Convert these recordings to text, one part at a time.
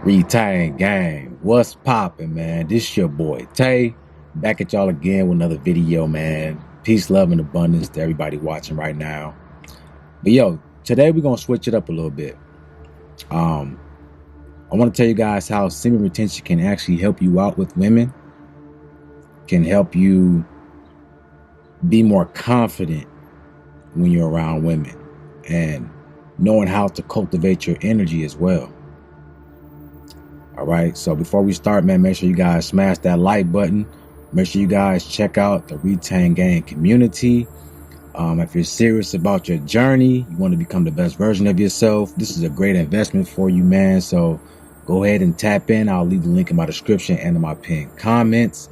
Retain gang, what's poppin', man? This your boy Tay, back at y'all again with another video, man. Peace, love, and abundance to everybody watching right now. But yo, today we're gonna switch it up a little bit. I want to tell you guys how semen retention can actually help you out with women, can help you be more confident when you're around women, and knowing how to cultivate your energy as well. All right, so before we start, man, make sure you guys smash that like button. Make sure you guys check out the Retain Gang community. If you're serious about your journey, you want to become the best version of yourself, this is a great investment for you, man. So go ahead and tap in. I'll leave the link in my description and in my pinned comments.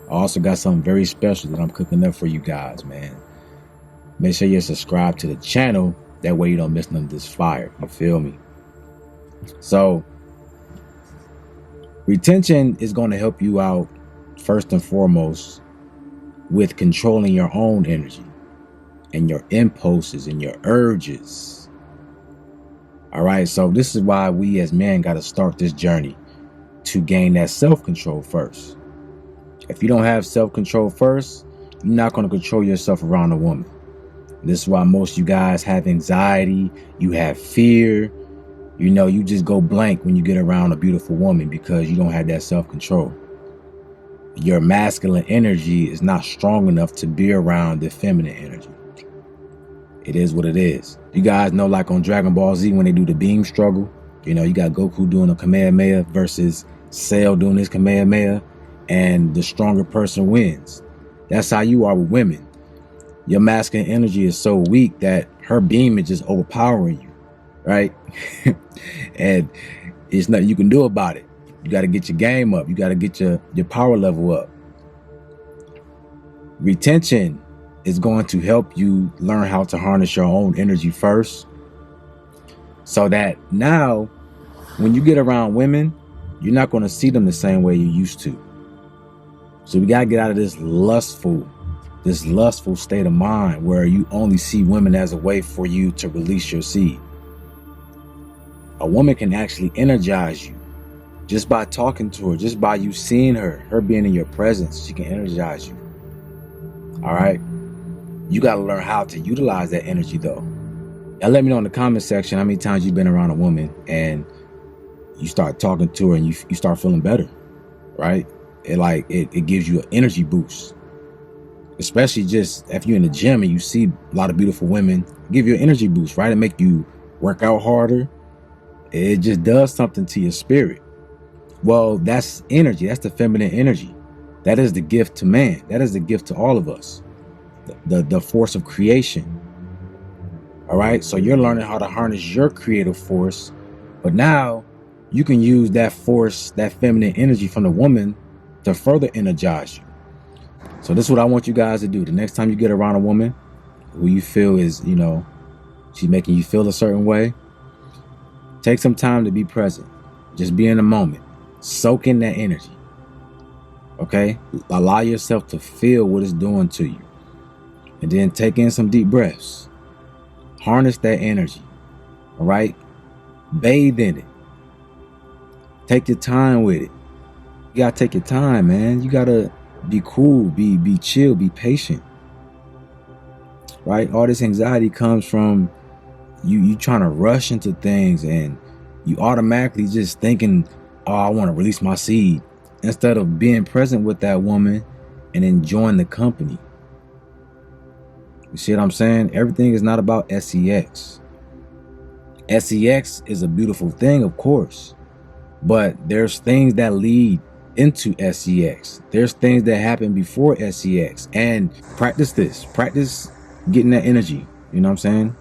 I also got something very special that I'm cooking up for you guys, man. Make sure you're subscribed to the channel. That way you don't miss none of this fire. You feel me? So retention is going to help you out first and foremost with controlling your own energy and your impulses and your urges. All right, so this is why we as men got to start this journey to gain that self-control first. If you don't have self-control first, you're not going to control yourself around a woman. This is why most of you guys have anxiety, you have fear. You know, you just go blank when you get around a beautiful woman because you don't have that self-control. Your masculine energy is not strong enough to be around the feminine energy. It is what it is. You guys know, like on Dragon Ball Z, when they do the beam struggle, you know, you got Goku doing a Kamehameha versus Cell doing his Kamehameha, and the stronger person wins. That's how you are with women. Your masculine energy is so weak that her beam is just overpowering you. Right? And it's nothing you can do about it. You got to get your game up. You got to get your power level up. Retention is going to help you learn how to harness your own energy first, so that now when you get around women, you're not going to see them the same way you used to. So we got to get out of this lustful state of mind where you only see women as a way for you to release your seed. A woman can actually energize you just by talking to her, just by you seeing her being in your presence. She can energize you. All right. You got to learn how to utilize that energy, though. Now, let me know in the comment section how many times you've been around a woman and you start talking to her and you start feeling better. Right. It gives you an energy boost, especially just if you're in the gym and you see a lot of beautiful women, give you an energy boost. Right. It make you work out harder. It just does something to your spirit. Well, that's energy. That's the feminine energy. That is the gift to man. That is the gift to all of us. The force of creation. All right. So you're learning how to harness your creative force. But now you can use that force, that feminine energy from the woman to further energize you. So this is what I want you guys to do. The next time you get around a woman who you feel is, you know, she's making you feel a certain way, take some time to be present. Just be in the moment. Soak in that energy. Okay? Allow yourself to feel what it's doing to you. And then take in some deep breaths. Harness that energy. All right? Bathe in it. Take your time with it. You gotta take your time, man. You gotta be cool, be chill, be patient. Right? All this anxiety comes from you trying to rush into things, and you automatically just thinking, oh, I want to release my seed, instead of being present with that woman and enjoying the company. You see what I'm saying? Everything is not about sex. Sex is a beautiful thing, of course, but there's things that lead into sex. There's things that happen before sex, and practice this. Practice getting that energy. You know what I'm saying?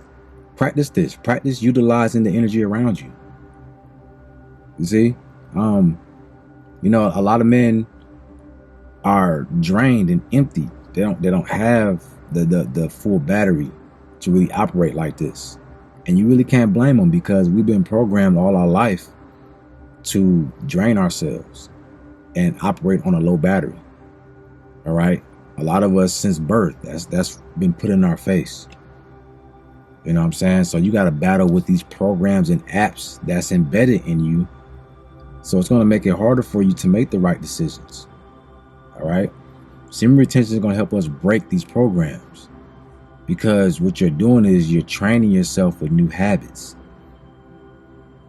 Practice this. Practice utilizing the energy around you. You see? You know, a lot of men are drained and empty. They don't have the full battery to really operate like this. And you really can't blame them, because we've been programmed all our life to drain ourselves and operate on a low battery. All right? A lot of us since birth, that's been put in our face. You know what I'm saying? So you got to battle with these programs and apps that's embedded in you So it's going to make it harder for you to make the right decisions. All right. Semen retention is going to help us break these programs, because what you're doing is you're training yourself with new habits.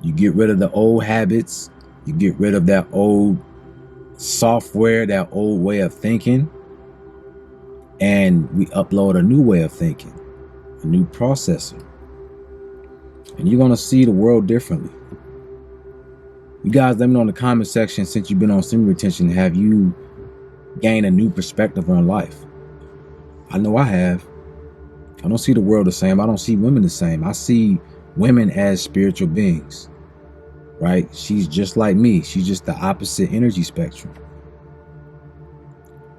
You get rid of the old habits. You get rid of that old software, that old way of thinking, and we upload a new way of thinking, a new processor, and you're going to see the world differently. You guys, let me know in the comment section, since you've been on semen retention, have you gained a new perspective on life? I know I have. I don't see the world the same. I don't see women the same. I see women as spiritual beings, right? She's just like me. She's just the opposite energy spectrum.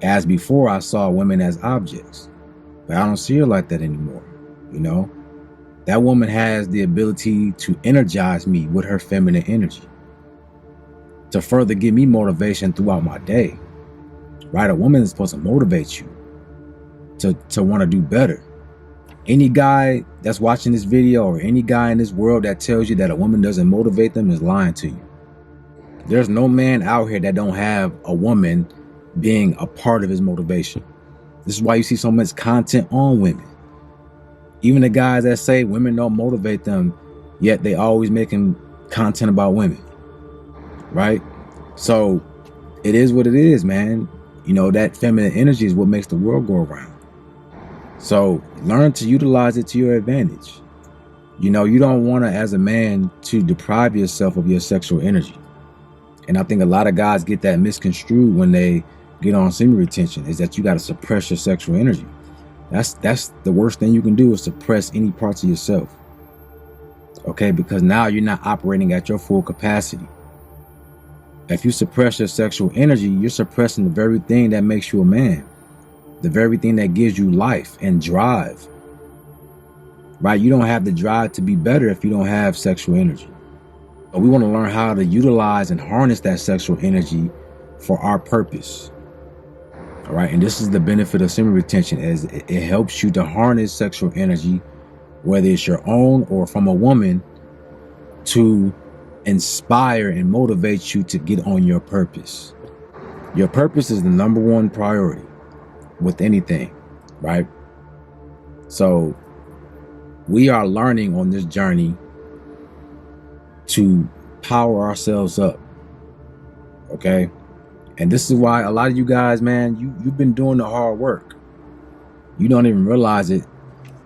As before, I saw women as objects, but I don't see her like that anymore. You know, that woman has the ability to energize me with her feminine energy, to further give me motivation throughout my day, right? A woman is supposed to motivate you to want to do better. Any guy that's watching this video, or any guy in this world that tells you that a woman doesn't motivate them, is lying to you. There's no man out here that don't have a woman being a part of his motivation. This is why you see so much content on women. Even the guys that say women don't motivate them, yet they always making content about women, right? So it is what it is, man. You know, that feminine energy is what makes the world go around. So learn to utilize it to your advantage. You know, you don't want to, as a man, to deprive yourself of your sexual energy. And I think a lot of guys get that misconstrued when they get on semen retention, is that you got to suppress your sexual energy. That's the worst thing you can do, is suppress any parts of yourself. Okay, because now you're not operating at your full capacity. If you suppress your sexual energy, you're suppressing the very thing that makes you a man. The very thing that gives you life and drive, right? You don't have the drive to be better if you don't have sexual energy. But we want to learn how to utilize and harness that sexual energy for our purpose. All right. And this is the benefit of semen retention, is it helps you to harness sexual energy, whether it's your own or from a woman, to inspire and motivate you to get on your purpose. Your purpose is the number one priority with anything, right? So we are learning on this journey to power ourselves up, okay? And this is why a lot of you guys, man, you've been doing the hard work. You don't even realize it.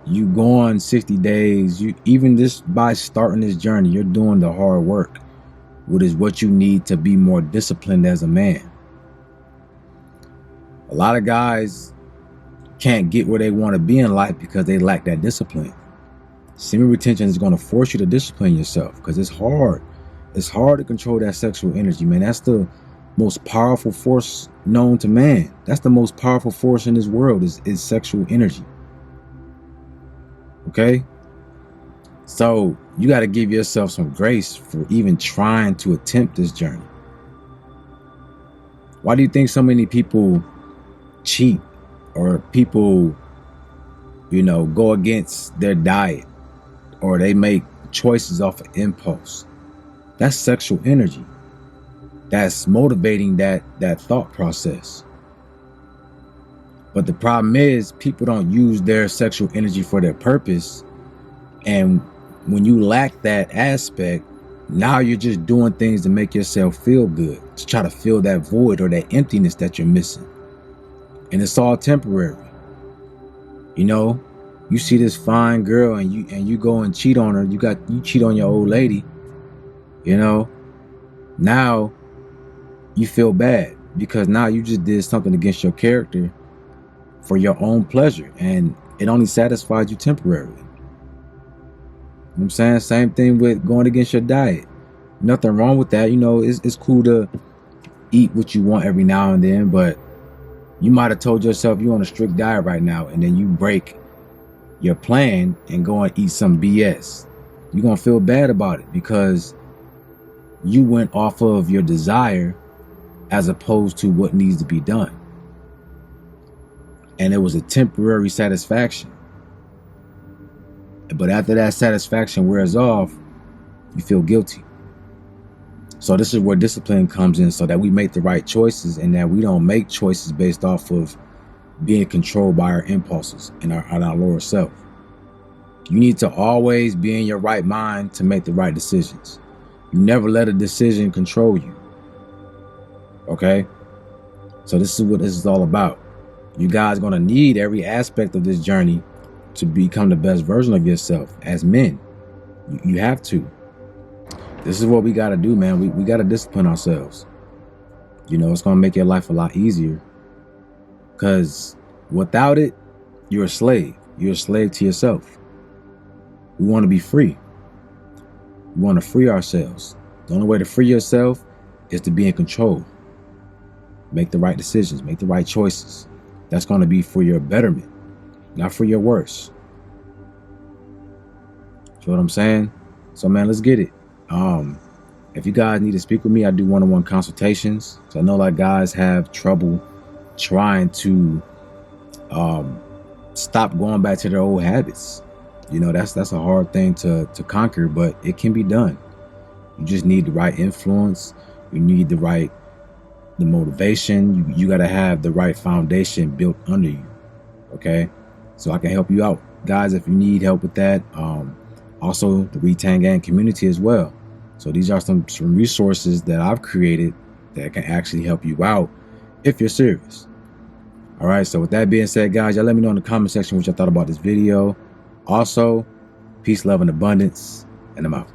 You go on 60 days, you even just by starting this journey, you're doing the hard work, which is what you need to be more disciplined as a man. A lot of guys can't get where they want to be in life because they lack that discipline. Semen retention is going to force you to discipline yourself, because it's hard. It's hard to control that sexual energy, man. That's the most powerful force known to man. That's the most powerful force in this world, is sexual energy. Okay? So you got to give yourself some grace for even trying to attempt this journey. Why do you think so many people cheat, or people, you know, go against their diet, or they make choices off of impulse? That's sexual energy. That's motivating that thought process. But the problem is, people don't use their sexual energy for their purpose. And when you lack that aspect, now you're just doing things to make yourself feel good, to try to fill that void or that emptiness that you're missing. And it's all temporary. You know, you see this fine girl and you go and cheat on her. You cheat on your old lady. You know, now you feel bad because now you just did something against your character for your own pleasure, and it only satisfies you temporarily. You know what I'm saying? Same thing with going against your diet. Nothing wrong with that. You know, it's cool to eat what you want every now and then, but you might have told yourself you're on a strict diet right now, and then you break your plan and go and eat some BS. You're going to feel bad about it because you went off of your desire as opposed to what needs to be done. And it was a temporary satisfaction. But after that satisfaction wears off, you feel guilty. So this is where discipline comes in, so that we make the right choices and that we don't make choices based off of being controlled by our impulses and our lower self. You need to always be in your right mind to make the right decisions. You never let a decision control you. Okay? So this is what this is all about. You guys are going to need every aspect of this journey to become the best version of yourself as men. You have to. This is what we got to do, man. We got to discipline ourselves. You know, it's going to make your life a lot easier. Because without it, you're a slave. You're a slave to yourself. We want to be free. We want to free ourselves. The only way to free yourself is to be in control. Make the right decisions. Make the right choices. That's going to be for your betterment, not for your worse. You know what I'm saying? So, man, let's get it. If you guys need to speak with me, I do one-on-one consultations. So I know like guys have trouble trying to stop going back to their old habits. You know, that's a hard thing to conquer, but it can be done. You just need the right influence. You need the motivation. You got to have the right foundation built under you. Okay, so I can help you out, guys, if you need help with that. Also the Retan Gang community as well. So these are some resources that I've created that can actually help you out if you're serious. All right, so with that being said, guys, y'all let me know in the comment section what y'all thought about this video. Also, peace, love, and abundance, and I'm out.